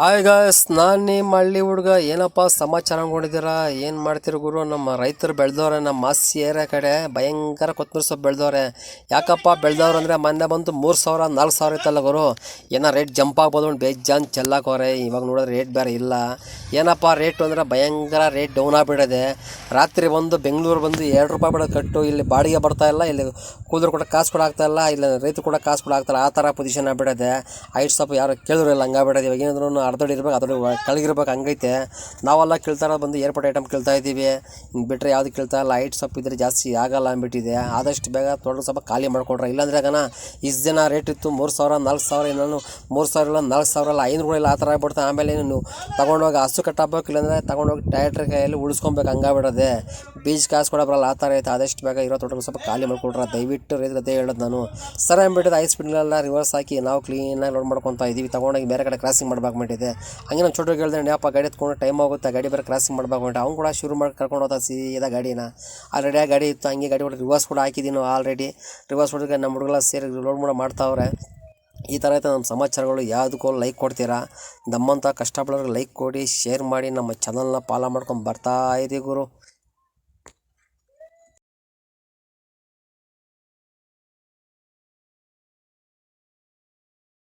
Hi guys, ನಾನು ನಿಮ್ಮ ಹಳ್ಳಿ ಹುಡುಗ. ಏನಪ್ಪ ಸಮಾಚಾರ ಅಂದ್ಕೊಂಡಿದ್ದೀರಾ? ಏನು ಮಾಡ್ತಿರೋ ಗುರು? ನಮ್ಮ ರೈತರು ಬೆಳೆದವ್ರೆ, ನಮ್ಮ ಮಾಸಿ ಏರಿಯಾ ಕಡೆ ಭಯಂಕರ ಕೊತ್ತಂಬರಿ ಸೊಪ್ಪು ಬೆಳೆದವ್ರೆ. ಯಾಕಪ್ಪ ಬೆಳೆದವ್ರು ಅಂದರೆ ಮೊನ್ನೆ ಬಂತು 3,000 4,000 ಇತ್ತಲ್ಲ ಗುರು. ಏನೋ ರೇಟ್ ಜಂಪ್ ಆಗ್ಬೋದು ಒಂದು ಬೇಜಾನ್ ಚೆಲ್ಲಾಕೋರೆ. ಇವಾಗ ನೋಡಿದ್ರೆ ರೇಟ್ ಬೇರೆ ಇಲ್ಲ. ಏನಪ್ಪ ರೇಟು ಅಂದರೆ ಭಯಂಕರ ರೇಟ್ ಡೌನ್ ಆಗಿಬಿಟ್ಟಿದೆ. ರಾತ್ರಿ ಬಂದು ಬೆಂಗಳೂರು ಬಂದು 2 ರೂಪಾಯಿ ಬಿಡೋ ಕಟ್ಟು, ಇಲ್ಲಿ ಬಾಡಿಗೆ ಬರ್ತಾಯಿಲ್ಲ, ಇಲ್ಲಿ ಕೂಲರ್ ಕೂಡ ಕಾಸು ಕೂಡ ಆಗ್ತಾಯಿಲ್ಲ, ಇಲ್ಲ ರೈತರು ಕೂಡ ಕಾಸು ಕೂಡ ಆಗ್ತಾಯಿಲ್ಲ. ಆ ಥರ ಪೊಸಿಷನ್ ಆಗ್ಬಿಟ್ಟಿದೆ. ಐಟ್ ಸೊಪ್ಪು ಯಾರು ಕೇಳಿದ್ರಿಲ್ಲ, ಹಂಗಾಗ್ಬಿಟ್ಟಿದೆ. ಇವಾಗ ಏನಾದ್ರೂ ಅರ್ಧಡಿ ಇರ್ಬೇಕು, ಅದರಲ್ಲಿ ಕೆಳಗಿರ್ಬೇಕು, ಹಂಗೈತೆ. ನಾವೆಲ್ಲ ಕೇಳ್ತಾರ ಬಂದು ಏರ್ಪೋರ್ಟ್ ಐಟಮ್ ಕೇಳ್ತಾ ಇದ್ದೀವಿ. ಹಿಂಗೆ ಬಿಟ್ಟರೆ ಯಾವುದು ಕೇಳ್ತಾ ಇಲ್ಲ. ಐಟ್ ಸೊಪ್ಪು ಇದ್ರೆ ಜಾಸ್ತಿ ಆಗಲ್ಲ ಅಂದ್ಬಿಟ್ಟಿದೆ. ಆದಷ್ಟು ಬೇಗ ತೊಡಗು ಸ್ವಲ್ಪ ಖಾಲಿ ಮಾಡ್ಕೊಡ್ರೆ. ಇಲ್ಲಾಂದರೆ ಆಗನ ಇಷ್ಟು ದಿನ ರೇಟ್ ಇತ್ತು 3,000 4,000, ಇನ್ನೂ 3,000 ಇಲ್ಲ 4,000 ಇಲ್ಲ 500 ಇಲ್ಲ, ಆ ಥರ ಆಗ್ಬಿಡ್ತಾ. ಆಮೇಲೆ ನೀವು ತೊಗೊಂಡೋಗಿ ಹಸು ಕಟ್ಟಾಕ್ಬೇಕು, ಇಲ್ಲಾಂದರೆ ತೊಗೊಂಡೋಗಿ ಟ್ರ್ಯಾಕ್ಟ್ರ್ ಕೈಯಲ್ಲಿ ಉಳಿಸ್ಕೊಬೇಕು, ಹಂಗಾಗ್ಬಿಡೋದೆ. ಬೀಜ ಕಾಸು ಕೂಡ ಬರಲ್ಲ, ಆ ಥರ ಐತೆ. ಆದಷ್ಟು ಬೇಗ ಇರೋ ತೊಡಗು ಸ್ವಲ್ಪ ಖಾಲಿ ಮಾಡ್ಕೊಡ್ರೆ ದಯವಿಟ್ಟು ರೈತರು ಅದೇ ಹೇಳೋದು ನಾನು. ಸರಿ ಅಂದ್ಬಿಟ್ಟಿದೆ. ಐ ಸ್ಪೀಡ್ನೆಲ್ಲ ರಿವರ್ಸ್ ಹಾಕಿ ನಾವು ಕ್ಲೀನಾಗಿ ಲೋಡ್ ಮಾಡ್ಕೊತಾ ಇದ್ದೀವಿ. ತೊಗೊಂಡೋಗಿ ಬೇರೆ ಕಡೆ ಕ್ರಾಸಿಂಗ್ ಮಾಡ್ಬೇಕು ಮಾಡಿದೆ. ಹಂಗೆ ನಮ್ಮ ಚೋಟು ಕೇಳಿದ್ರೆ ಯಪ್ಪ ಗಾಡಿ ಎತ್ಕೊಂಡು ಟೈಮ್ ಆಗುತ್ತೆ, ಗಾಡಿ ಬೇರೆ ಕ್ರಾಸಿಂಗ್ ಮಾಡ್ಬೇಕು ಮಾಡಿ. ಅವ್ನು ಕೂಡ ಶುರು ಮಾಡಿ ಕರ್ಕೊಂಡು ಹೋದ ಸೀದಾ ಗಾಡಿನ. ಆಲ್ರೆಡಿ ಆ ಗಾಡಿ ಇತ್ತು, ಹಂಗೆ ಗಾಡಿ ಹೊಡೆದು ರಿವರ್ಸ್ ಕೂಡ ಹಾಕಿದ್ದೀನಿ ಆಲ್ರೆಡಿ. ರಿವರ್ಸ್ ಹೊಡೆದ್ರೆ ನಮ್ಮ ಹುಡುಗಲ್ಲ ಸೇರಿ ಲೋಡ್ ಕೂಡ ಮಾಡ್ತಾವ್ರೆ. ಈ ಥರ ಐತೆ ನಮ್ಮ ಸಮಾಚಾರಗಳು. ಯಾವುದಕ್ಕೂ ಲೈಕ್ ಕೊಡ್ತೀರಾ? ನಮ್ಮಂಥ ಕಷ್ಟಪಡೋರಿಗೆ ಲೈಕ್ ಕೊಡಿ, ಶೇರ್ ಮಾಡಿ, ನಮ್ಮ ಚಾನಲ್ನ ಫಾಲೋ ಮಾಡ್ಕೊಂಡು ಬರ್ತಾ ಇದ್ದೀವಿ ಗುರು.